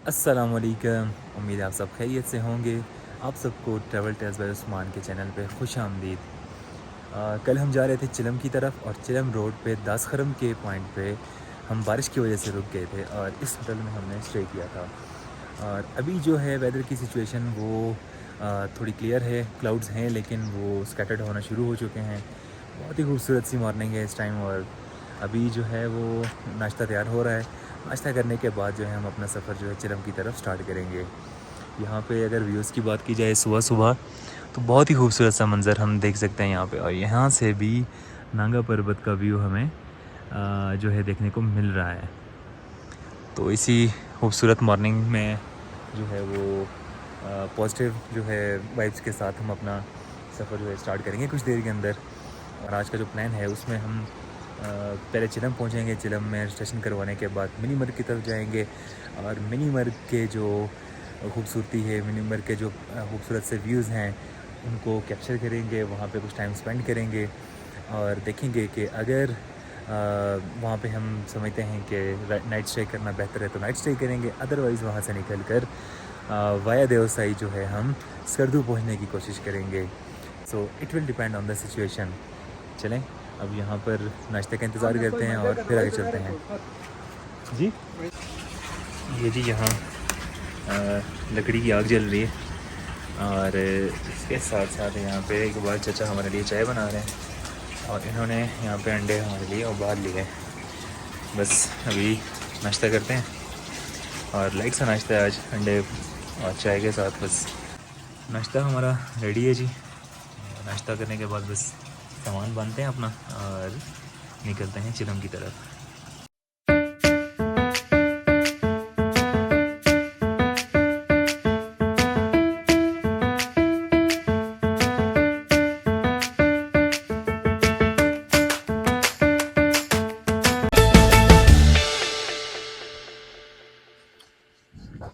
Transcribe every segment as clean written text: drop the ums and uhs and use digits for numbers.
अस्सलामुअलैकुम। उम्मीद है आप सब खैरियत से होंगे। आप सबको ट्रैवल टेल्स बाय उस्मान के चैनल पे खुश आमदीद। कल हम जा रहे थे चिलम की तरफ और चिलम रोड पे दासखरम के पॉइंट पे हम बारिश की वजह से रुक गए थे और इस होटल में हमने स्टे किया था। और अभी जो है वेदर की सिचुएशन वो थोड़ी क्लियर है, क्लाउड्स हैं लेकिन वो स्कैटर्ड होना शुरू हो चुके हैं। बहुत ही खूबसूरत सी मॉर्निंग है इस टाइम और अभी जो है वो नाश्ता तैयार हो रहा है। नाश्ता करने के बाद जो है हम अपना सफ़र जो है चिलम की तरफ स्टार्ट करेंगे। यहाँ पे अगर व्यूज़ की बात की जाए सुबह सुबह तो बहुत ही खूबसूरत सा मंज़र हम देख सकते हैं यहाँ पे, और यहाँ से भी नांगा पर्वत का व्यू हमें जो है देखने को मिल रहा है। तो इसी खूबसूरत मॉर्निंग में जो है वो पॉजिटिव जो है वाइब्स के साथ हम अपना सफ़र जो है स्टार्ट करेंगे कुछ देर के अंदर। और आज का जो प्लान है उसमें हम पहले चिलम पहुंचेंगे। चिलम में रजिस्ट्रेशन करवाने के बाद मिनी मर्ग की तरफ जाएंगे और मिनी मर्ग के जो खूबसूरती है, मिनी मर्ग के जो खूबसूरत से व्यूज़ हैं उनको कैप्चर करेंगे। वहाँ पे कुछ टाइम स्पेंड करेंगे और देखेंगे कि अगर वहाँ पे हम समझते हैं कि नाइट स्टे करना बेहतर है तो नाइट स्टे करेंगे। अदरवाइज़ वहाँ से निकल कर वाया देवसाई जो है हम स्कर्दू पहुँचने की कोशिश करेंगे। So it will depend on the situation. चलें अब यहाँ पर नाश्ते का इंतज़ार करते हैं और फिर आगे चलते हैं। जी ये जी यहाँ लकड़ी की आग जल रही है और इसके साथ साथ यहाँ पे एक बार चाचा हमारे लिए चाय बना रहे हैं और इन्होंने यहाँ पे अंडे हमारे लिए उबाल लिए। बस अभी नाश्ता करते हैं और लाइट सा नाश्ता है आज, अंडे और चाय के साथ। बस नाश्ता हमारा रेडी है जी। नाश्ता करने के बाद बस सामान बांधते हैं अपना और निकलते हैं चिलम की तरफ।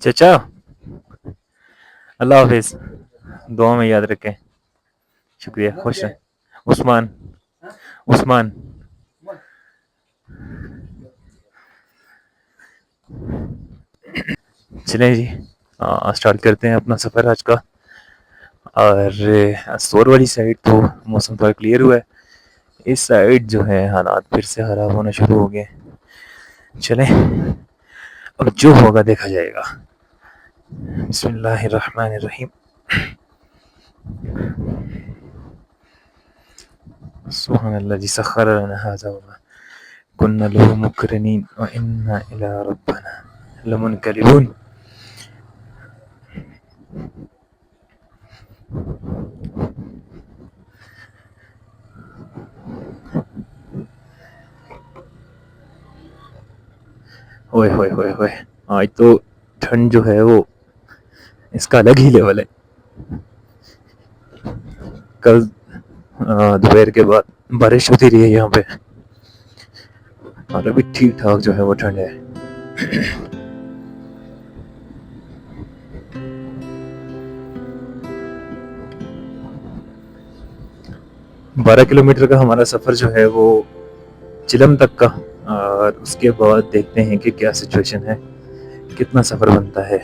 चाचा अल्लाह हाफिज़, दुआ में याद रखें। शुक्रिया, खुश रहें। उस्मान, उस्मान। चलें जी, स्टार्ट करते हैं अपना सफ़र आज का। और सोर वाली साइड तो मौसम थोड़ा क्लियर हुआ है, इस साइड जो है हालात फिर से ख़राब होना शुरू हो गए। चलें अब जो होगा देखा जाएगा। बिस्मिल्लाहिर्रहमानिर्रहीम। सुब्हानल्लाज़ी सख़्ख़र लना हाज़ा वमा कुन्ना लहू मुक़रिनीन व इन्ना इला रब्बिना लमुनक़लिबून। ओए होए होए होए, आज तो ठंड जो है वो इसका अलग ही लेवल है। कल दोपहर के बाद बारिश होती रही है यहाँ पे और अभी ठीक ठाक जो है वो ठंड है। 12 किलोमीटर का हमारा सफ़र जो है वो चिलम तक का, और उसके बाद देखते हैं कि क्या सिचुएशन है, कितना सफ़र बनता है।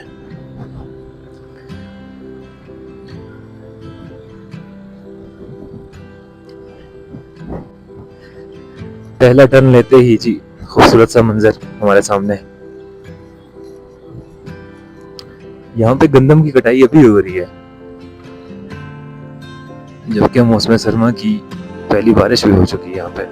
पहला टर्न लेते ही जी खूबसूरत सा मंजर हमारे सामने। यहाँ पे गंदम की कटाई अभी हो रही है, जबकि मौसम सरमा की पहली बारिश भी हो चुकी है यहाँ पे।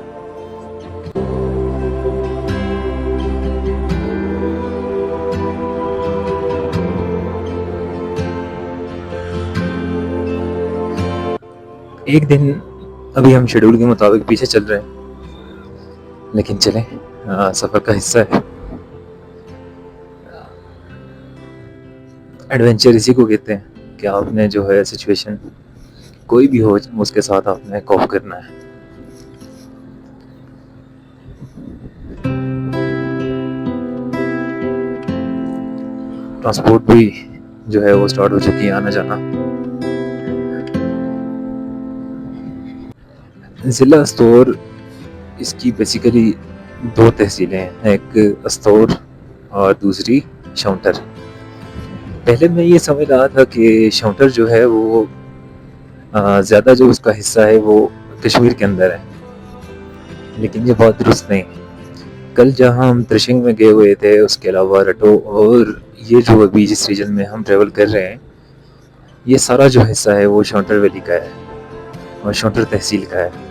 एक दिन अभी हम शेड्यूल के मुताबिक पीछे चल रहे हैं, लेकिन चलें, सफ़र का हिस्सा है। एडवेंचर इसी को कहते हैं कि आपने जो है सिचुएशन कोई भी हो उसके साथ आपने कोप करना है। ट्रांसपोर्ट भी जो है वो स्टार्ट हो चुकी है, आना जाना। ज़िला अस्तौर, इसकी बेसिकली दो तहसीलें हैं, एक अस्तौर और दूसरी शाउंटर। पहले मैं ये समझ रहा था कि शाउटर जो है वो ज़्यादा जो उसका हिस्सा है वो कश्मीर के अंदर है, लेकिन ये बहुत दुरुस्त नहीं है। कल जहाँ हम त्रिशिंग में गए हुए थे, उसके अलावा रटो और ये जो अभी जिस रीजन में हम ट्रेवल कर रहे हैं, ये सारा जो हिस्सा है वो शाउटर वैली का है और शाउटर तहसील का है।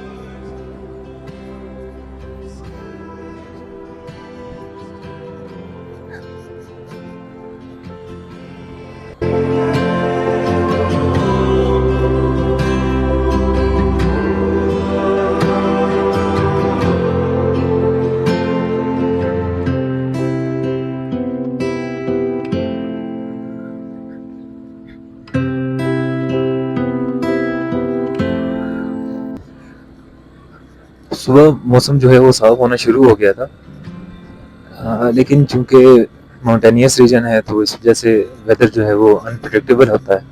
सुबह मौसम जो है वो साफ होना शुरू हो गया था, लेकिन चूंकि माउंटेनियस रीजन है तो इस वजह से वेदर जो है वो अनप्रिडिक्टेबल होता है।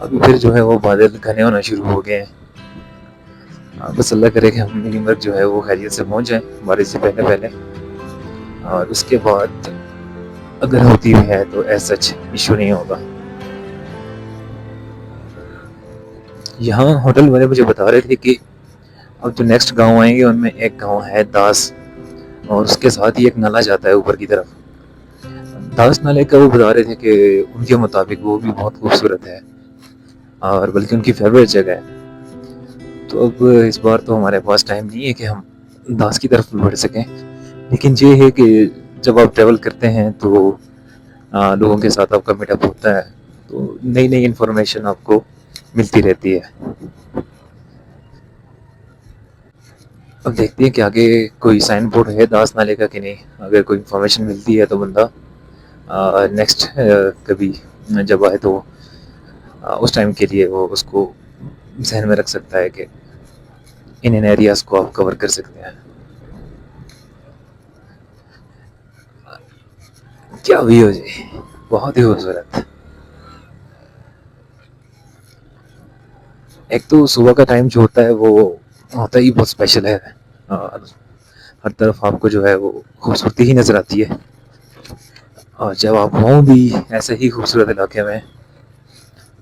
अभी फिर जो है वो बादल घने होना शुरू हो गए हैं। बस अल्लाह करे कि हम नीमच जो है वो खैरियत से पहुंच जाएं बारिश से पहले पहले, और उसके बाद अगर होती भी है तो ऐसा सच इशू नहीं होगा। यहाँ होटल वाले मुझे बता रहे थे कि अब जो नेक्स्ट गांव आएंगे उनमें एक गांव है दास, और उसके साथ ही एक नाला जाता है ऊपर की तरफ। दास नाले का वो बता रहे थे कि उनके मुताबिक वो भी बहुत खूबसूरत है और बल्कि उनकी फेवरेट जगह है। तो अब इस बार तो हमारे पास टाइम नहीं है कि हम दास की तरफ बढ़ सकें, लेकिन ये है कि जब आप ट्रैवल करते हैं तो लोगों के साथ आपका मीटअप होता है, तो नई नई इन्फॉर्मेशन आपको मिलती रहती है। अब देखते हैं कि आगे कोई साइन बोर्ड है दास नाले का कि नहीं। अगर कोई इन्फॉर्मेशन मिलती है तो बंदा नेक्स्ट कभी जब आए तो उस टाइम के लिए वो उसको जहन में रख सकता है कि इन एरियाज को आप कवर कर सकते हैं। क्या व्यू जी, बहुत ही खूबसूरत। एक तो सुबह का टाइम जो होता है वो होता ही बहुत स्पेशल है, और हर तरफ आपको जो है वो खूबसूरती ही नजर आती है, और जब आप हों भी ऐसे ही खूबसूरत इलाके में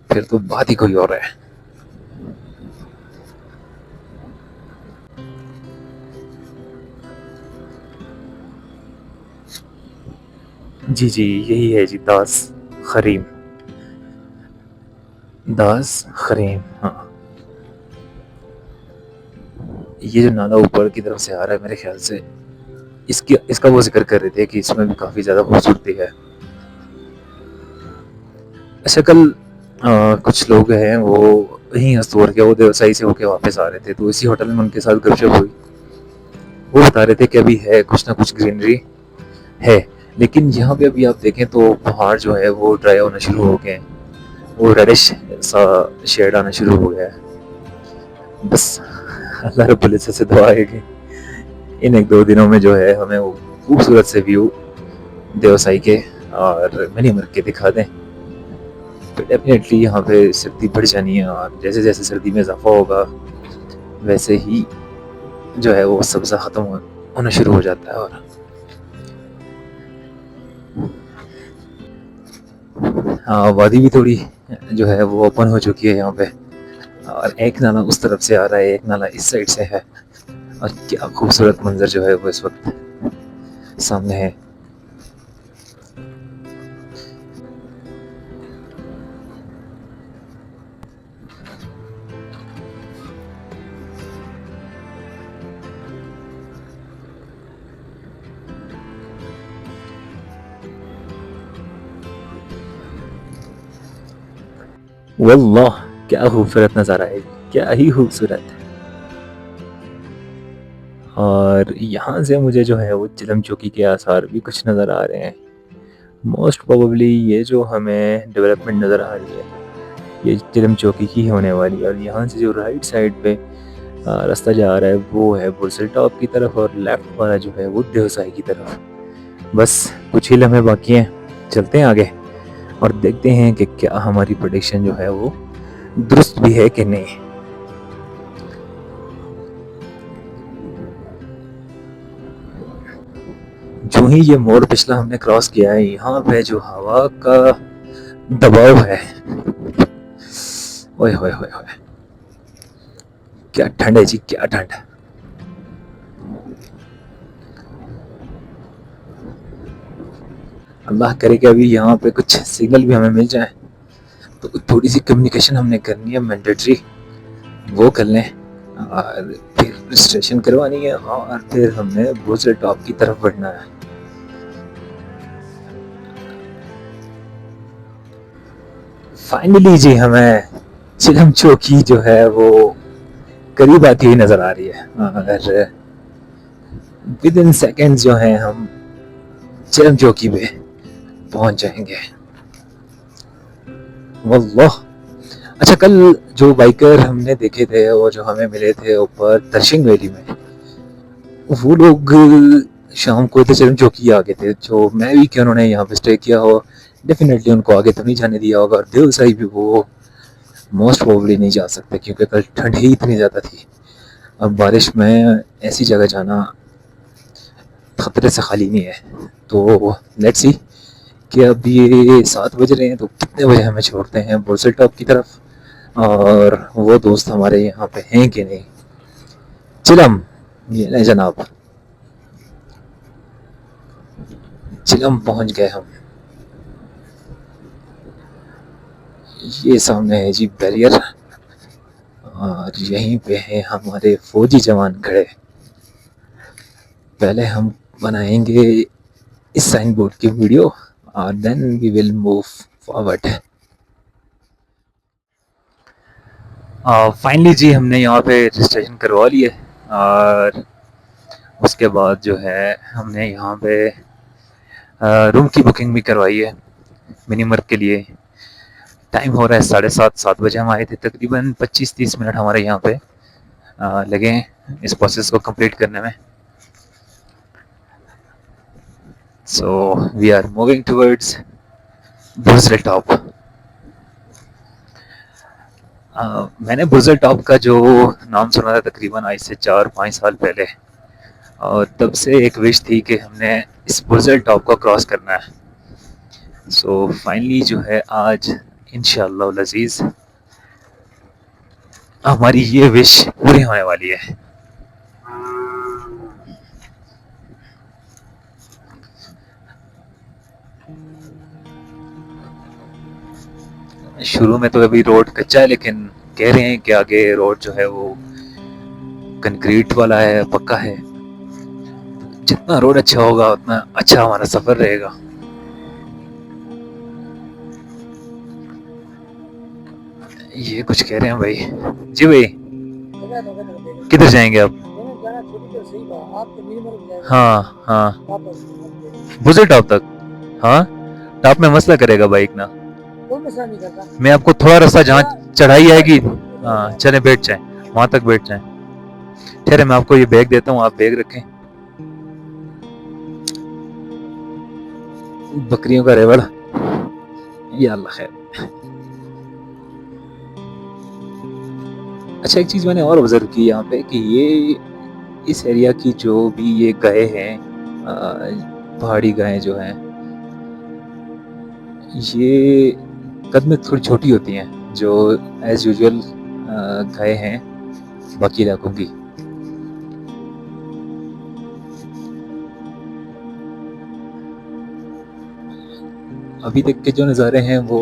फिर तो बात ही कोई और है। जी जी, यही है जी दास खरीम। दास खरीम, हाँ। ये जो नाला ऊपर की तरफ से आ रहा है मेरे ख्याल से इसकी इसका वो जिक्र कर रहे थे कि इसमें भी काफ़ी ज़्यादा खूबसूरती है। अच्छा, कल कुछ लोग हैं वो यहीं हस्तोर के वो व्यवसायी से होके वापस आ रहे थे, तो इसी होटल में उनके साथ गपशप हुई। वो बता रहे थे कि अभी है कुछ ना कुछ ग्रीनरी है, लेकिन यहाँ पे अभी आप देखें तो पहाड़ जो है वो ड्राई होना शुरू हो गए हैं, वो रेडिश सा शेड आना शुरू हो गया है। बस अल्लाह रब्बुल इज्जत से दुआ है कि इन एक दो दिनों में जो है हमें वो खूबसूरत से व्यू देवसाई के और मिनी मर के दिखा दें। तो डेफिनेटली यहाँ पे सर्दी बढ़ जानी है, और जैसे जैसे सर्दी में इजाफा होगा वैसे ही जो है वो सब्ज़ा ख़त्म होना शुरू हो जाता है। और हाँ, वादी भी थोड़ी जो है वो ओपन हो चुकी है यहाँ पे, और एक नाला उस तरफ से आ रहा है, एक नाला इस साइड से है, और क्या खूबसूरत मंजर जो है वो इस वक्त सामने है। वल्लाह क्या खूबसूरत नज़ारा है, क्या ही खूबसूरत है। और यहाँ से मुझे जो है वो चिलम चौकी के आसार भी कुछ नज़र आ रहे हैं। मोस्ट प्रोबेबली ये जो हमें डेवलपमेंट नज़र आ रही है ये चिलम चौकी की होने वाली है, और यहाँ से जो राइट साइड पे रास्ता जा रहा है वो है बुरसल टॉप की तरफ, और लेफ्ट वाला जो है वो देवसाई की तरफ। बस कुछ ही लम्हे बाकी हैं, चलते हैं आगे और देखते हैं कि क्या हमारी प्रेडिक्शन जो है वो दुरुस्त भी है कि नहीं। जो ही ये मोड़ पिछला हमने क्रॉस किया है, यहाँ पे जो हवा का दबाव है। ओए होए होए होए, क्या ठंड है जी, क्या ठंड है। अल्लाह करे कि अभी यहाँ पे कुछ सिग्नल भी हमें मिल जाए, तो थोड़ी सी कम्युनिकेशन हमने करनी है मैंडेटरी, वो कर लें और फिर रजिस्ट्रेशन करवानी है और फिर हमने बुर्ज टॉप की तरफ बढ़ना है। फाइनली जी हमें चिलम चौकी जो है वो करीब आती हुई नजर आ रही है और विद इन सेकेंड जो है हम चिलम चौकी पे पहुंच जाएंगे। वल्लाह। अच्छा, कल जो बाइकर हमने देखे थे वो जो हमें मिले थे ऊपर दर्शिंग वैली में, वो लोग शाम को तो चिलम चौकी आ गए थे, जो मैं भी कि उन्होंने यहाँ पे स्टे किया हो, डेफिनेटली उनको आगे तो नहीं जाने दिया होगा, और देव साई भी वो मोस्ट प्रोबेबली नहीं जा सकते क्योंकि कल ठंड ही इतनी ज़्यादा थी। अब बारिश में ऐसी जगह जाना खतरे से खाली नहीं है। तो लेट्स सी कि अब ये 7 बज रहे हैं, तो कितने बजे हमें छोड़ते हैं बोरसल टॉप की तरफ, और वो दोस्त हमारे यहाँ पे हैं कि नहीं। चिलम, ये नहीं जनाब, चिलम पहुँच गए हम। ये सामने है जी बैरियर, और यहीं पे है हमारे फौजी जवान खड़े। पहले हम बनाएंगे इस साइन बोर्ड की वीडियो और then we will move forward. Finally जी हमने यहाँ पे रजिस्ट्रेशन करवा ली है, और उसके बाद जो है हमने यहाँ पे रूम की बुकिंग भी करवाई है मिनीमर्क के लिए। टाइम हो रहा है 7:30 हम आए थे, तकरीबन 25-30 मिनट हमारे यहाँ पे लगे इस प्रोसेस को कंप्लीट करने में। So we are moving towards Burj Top. मैंने बुर्ज टॉप का जो नाम सुना था तकरीबन आज से 4-5 साल पहले, और तब से एक विश थी कि हमने इस बुर्ज टॉप को क्रॉस करना है। सो फाइनली जो है आज इंशाअल्लाह लजीज हमारी ये विश पूरी होने वाली है। शुरू में तो अभी रोड कच्चा है, लेकिन कह रहे हैं कि आगे रोड जो है वो कंक्रीट वाला है, पक्का है। जितना रोड अच्छा होगा उतना अच्छा हमारा सफर रहेगा। ये कुछ कह रहे हैं भाई। जी भाई, किधर जाएंगे आप? हाँ हाँ, बुजुर्ग टॉप तक। हाँ, टॉप में मसला करेगा बाइक ना, मैं आपको थोड़ा रास्ता जहाँ चढ़ाई आएगी, हाँ चले बैठ जाए, वहां तक बैठ जाए। ठहरे, मैं आपको ये बैग देता हूँ, आप बैग रखें। बकरियों का रेवड़, ये अल्लाह खैर। अच्छा, एक चीज मैंने और ऑब्जर्व की यहाँ पे कि ये इस एरिया की जो भी ये गाय हैं, पहाड़ी गायें जो हैं, ये कद में थोड़ी छोटी होती हैं जो एज यूजुअल गाय हैं बाकी इलाकों की। अभी तक के जो नज़ारे हैं वो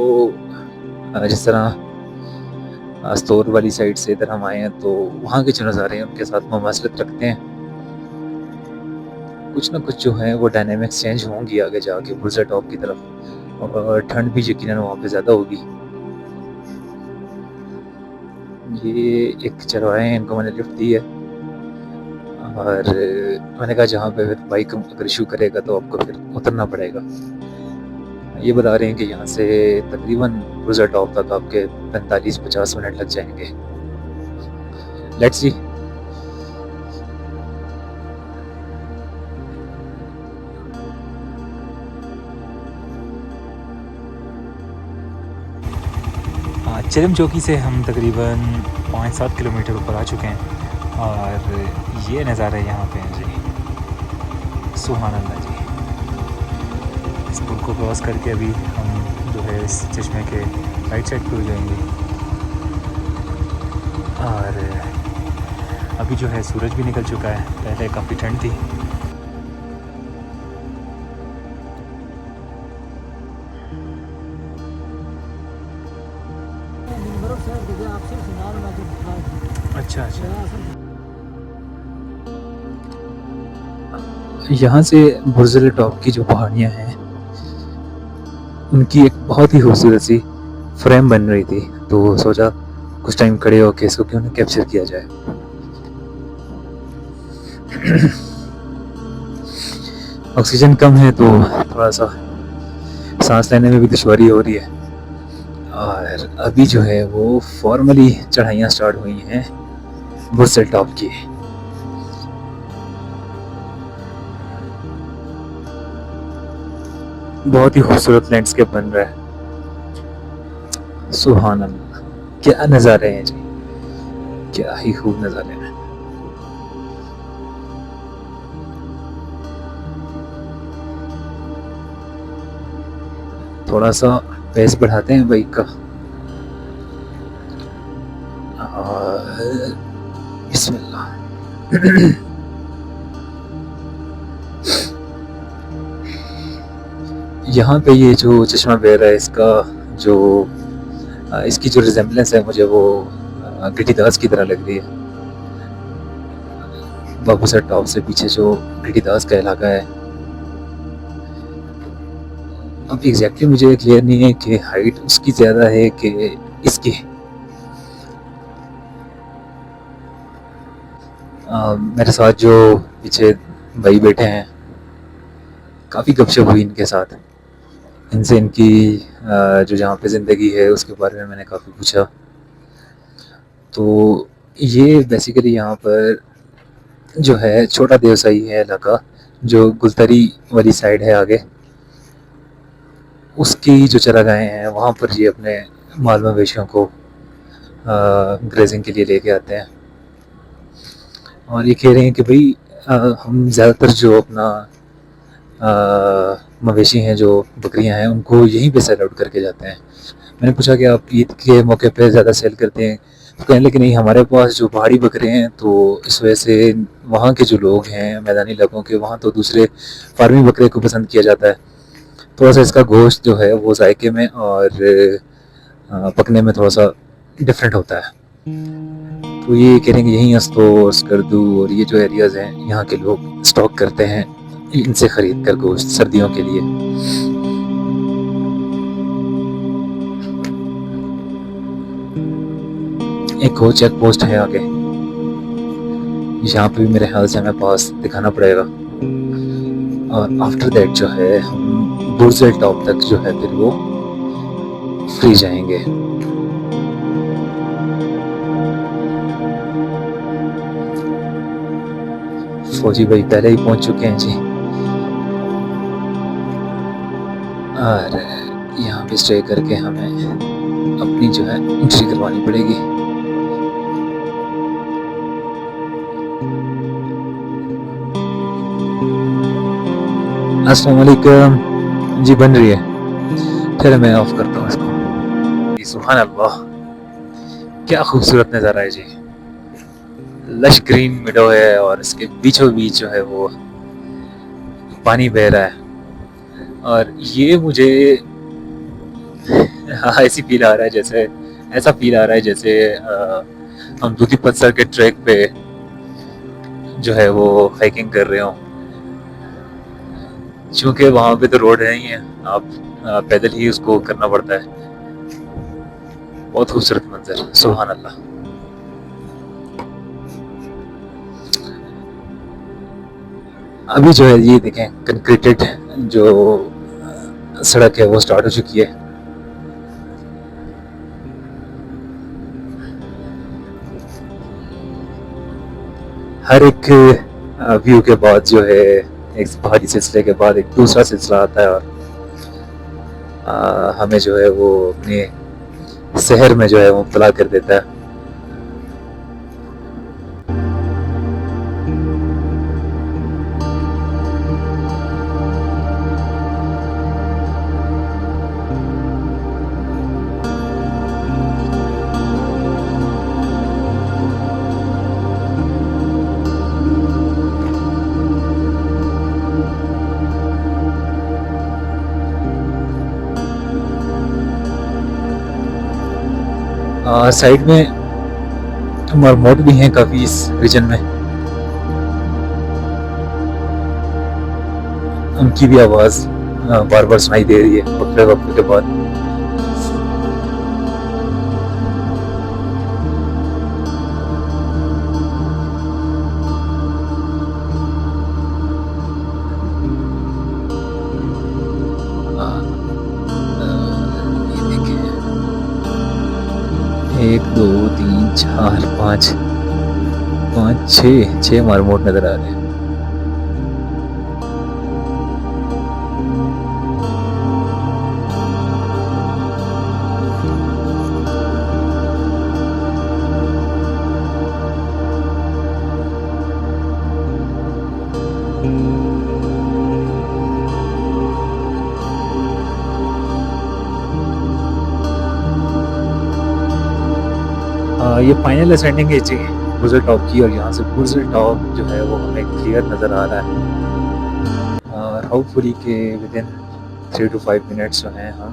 जिस तरह स्तोर वाली साइड से इधर हम आए हैं, तो वहाँ के जो नज़ारे हैं उनके साथ मुमासलत रखते हैं। कुछ ना कुछ जो है वो डायनेमिक्स चेंज होंगी आगे जाके बुर्ज टॉप की तरफ, और ठंड भी यकीनन वहाँ पे ज़्यादा होगी। ये एक चरवाहे हैं, इनको मैंने लिफ्ट दी है, और मैंने कहा जहाँ पे बाइक अगर इशू करेगा तो आपको फिर उतरना पड़ेगा। ये बता रहे हैं कि यहाँ से तकरीबन बुर्ज टॉप तक आपके 45-50 मिनट लग जाएंगे। Let's see. चिलम चौकी से हम तकरीबन 5-7 किलोमीटर ऊपर आ चुके हैं, और ये नज़ारा यहाँ पे है जी, सुभान अल्लाह जी। इस पुल को क्रॉस करके अभी हम जो है इस चश्मे के राइट साइड पे हो जाएंगे। और अभी जो है सूरज भी निकल चुका है, पहले काफ़ी ठंड थी। अच्छा अच्छा, यहाँ से बुर्ज़िल टॉप की जो पहाड़ियाँ हैं उनकी एक बहुत ही खूबसूरत सी फ्रेम बन रही थी, तो सोचा कुछ टाइम खड़े होके इसको क्यों ना कैप्चर किया जाए। ऑक्सीजन कम है तो थोड़ा सा सांस लेने में भी दुश्वारी हो रही है। और अभी जो है वो फॉर्मली चढ़ाइयाँ स्टार्ट हुई हैं बुर्ज़िल टॉप की। बहुत ही खूबसूरत लैंडस्केप बन रहा है। सुभान अल्लाह, क्या नज़ारे हैं जी, क्या ही खूब नज़ारे हैं। थोड़ा सा पेस बढ़ाते हैं बाइक का। बिस्मिल्लाह। यहाँ पे ये जो चश्मा बहर है इसका जो इसकी जो रिजेम्बलेंस है मुझे वो गिटी दास की तरह लग रही है। बाबूसर टॉप से पीछे जो गिटी दास का इलाका है, अब एग्जैक्टली मुझे क्लियर नहीं है कि हाइट उसकी ज़्यादा है कि इसकी। मेरे साथ जो पीछे भाई बैठे हैं, काफ़ी गपशप हुई इनके साथ। इनसे इनकी जो जहाँ पे ज़िंदगी है उसके बारे में मैंने काफ़ी पूछा। तो ये बेसिकली यहाँ पर जो है छोटा देवसाई है इलाका, जो गुलतरी वाली साइड है आगे, उसकी जो चरागाहें हैं वहाँ पर ये अपने माल मवेशियों को ग्रेजिंग के लिए लेके आते हैं। और ये कह रहे हैं कि भाई हम ज़्यादातर जो अपना मवेशी हैं, जो बकरियां हैं, उनको यहीं पे सेल आउट करके जाते हैं। मैंने पूछा कि आप ईद के मौके पे ज़्यादा सेल करते हैं, तो कहने लगे नहीं, हमारे पास जो पहाड़ी बकरे हैं तो इस वजह से वहाँ के जो लोग हैं मैदानी इलाकों के, वहाँ तो दूसरे फार्मी बकरे को पसंद किया जाता है। थोड़ा सा इसका गोश्त जो है वो जायके में और पकने में थोड़ा सा डिफरेंट होता है। तो ये कह रहे हैं कि यहीं अस्तोर, स्कर्दू और ये जो एरियाज़ हैं यहाँ के लोग स्टॉक करते हैं इनसे ख़रीद कर गोश्त सर्दियों के लिए। एक और चेक पोस्ट है आगे, यहाँ पे भी मेरे ख्याल से हमें पास दिखाना पड़ेगा। और आफ्टर दैट जो है हम बुर्ज़िल टॉप तक जो है फिर वो फ्री जाएंगे। फौजी भाई पहले ही पहुंच चुके हैं जी। और यहाँ पे स्टे करके हमें अपनी जो है एंट्री करवानी पड़ेगी। अस्सलाम वालेकुम जी, बन रही है, फिर मैं ऑफ करता हूँ इसको। सुभान अल्लाह, क्या खूबसूरत नज़ारा है जी। लश ग्रीन मिडो है और इसके बीचों बीच जो है वो पानी बह रहा है। और ये मुझे हाँ ऐसी फील आ रहा है जैसे, ऐसा फील आ रहा है जैसे हम दूधी पत्थर के ट्रैक पे जो है वो हाइकिंग कर रहे हो। क्योंकि वहाँ पे तो रोड है ही है, आप पैदल ही उसको करना पड़ता है। बहुत खूबसूरत मंजर, सुभान अल्लाह। अभी जो है ये देखें, कंक्रीटेड जो सड़क है वो स्टार्ट हो चुकी है। हर एक व्यू के बाद जो है, एक पहाड़ी सिलसिले के बाद एक दूसरा सिलसिला आता है और हमें जो है वो अपने शहर में जो है मुब्तला कर देता है। साइड में मरमोट भी हैं काफ़ी इस रीजन में, उनकी भी आवाज़ बार बार सुनाई दे रही है वक्फे वक्फे के बाद। ये देखें, 1 2 3 4 5 5 6 मरमोट नजर आ रहे हैं। ये फाइनल असेंडिंग है जी बुर्ज टॉप की, और यहाँ से बुर्ज टॉप जो है वो हमें क्लियर नज़र आ रहा है, और होपफुली के विद इन 3 to 5 मिनट्स जो हैं हम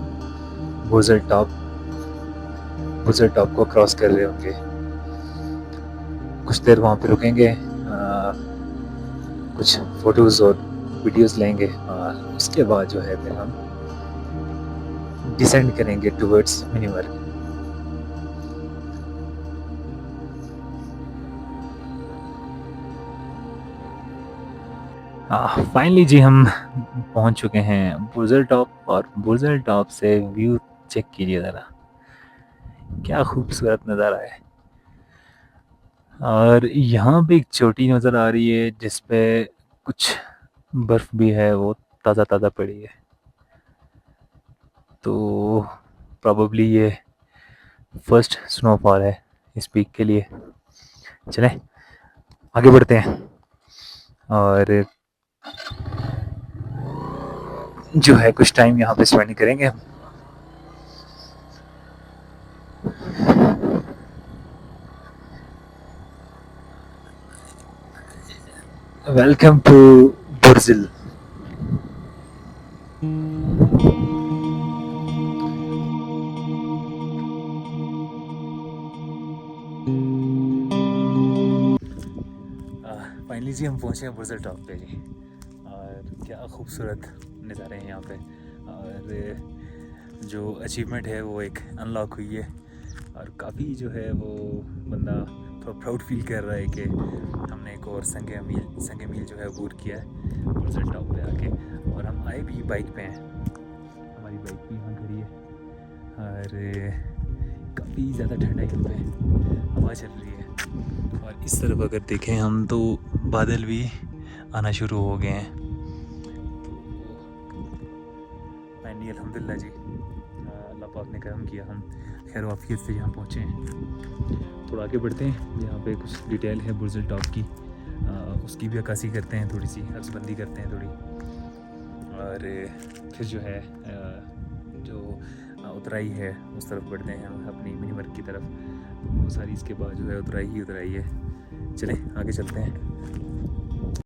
बुर्ज टॉप को क्रॉस कर रहे होंगे। कुछ देर वहाँ पे रुकेंगे, कुछ फ़ोटोज़ और वीडियोस लेंगे, और उसके बाद जो है फिर हम डिसेंड करेंगे टुवर्ड्स मिनीमर। फाइनली जी हम पहुंच चुके हैं बुर्जल टॉप, और बुर्जल टॉप से व्यू चेक कीजिए ज़रा, क्या खूबसूरत नज़ारा है। और यहाँ पे एक चोटी नज़र आ रही है जिस पे कुछ बर्फ़ भी है, वो ताज़ा ताज़ा पड़ी है, तो प्रॉबेबली ये फर्स्ट स्नोफॉल है इस पीक के लिए। चलें आगे बढ़ते हैं, और जो है कुछ टाइम यहाँ पे स्पेंड करेंगे हम। Welcome to Burjeel. फाइनली जी हम पहुँचे हैं बुर्जिल टॉप पे जी, और क्या खूबसूरत नज़ारे हैं यहाँ पे, और जो अचीवमेंट है वो एक अनलॉक हुई है, और काफ़ी जो है वो बंदा थोड़ा प्राउड फील कर रहा है कि हमने एक और संगे मील जो है अबूर किया है बुर्जिल टॉप पे आके। और हम आए भी बाइक पे हैं, हमारी बाइक भी यहाँ खड़ी है, और काफ़ी ज़्यादा ठंडा यहाँ पे हवा चल रही है, और इस तरफ अगर देखें हम तो बादल भी आना शुरू हो गए हैं। तो फाइनली अल्हम्दुलिल्लाह जी, अल्लाह पाक ने करम किया, हम खैर वाफियत से यहाँ पहुँचे हैं। थोड़ा आगे बढ़ते हैं, यहाँ पे कुछ डिटेल है बुर्जिल टॉप की, उसकी भी अक्कासी करते हैं, थोड़ी सी अक्सबंदी करते हैं थोड़ी, और फिर जो है जो उतराई है उस तरफ बढ़ते हैं हम अपनी मिनीमर की तरफ। वो सारी इसके बाद जो है उतराई ही उतराई है। चलें आगे चलते हैं।